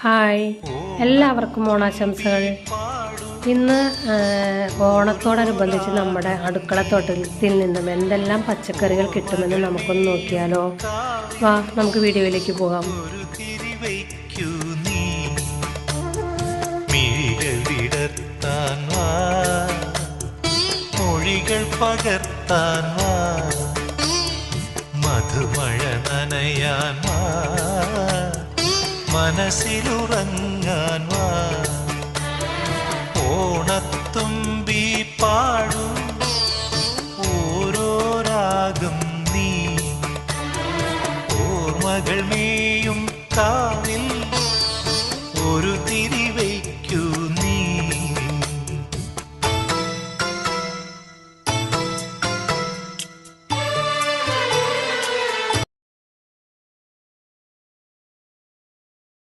Hi, എല്ലാവർക്കും ഓണാശംസകൾ. ഇന്ന് ഓണത്തോടനുബന്ധിച്ച് നമ്മുടെ അടുക്കളത്തോട്ടത്തിൽ നിന്നും എന്തെല്ലാം പച്ചക്കറികൾ കിട്ടുമെന്ന് നമുക്കൊന്ന് നോക്കിയാലോ. വാ, നമുക്ക് വീഡിയോയിലേക്ക് പോകാം. മൊഴികൾ പകർത്താൻ വാ, മധുമഴ നനയാൻ വാ, മനസ്സിലുറങ്ങാൻ വാ. ഓണത്തുമ്പി പാടൂ ഓരോ രാഗം നീ, ഓർമ്മകൾ മേയും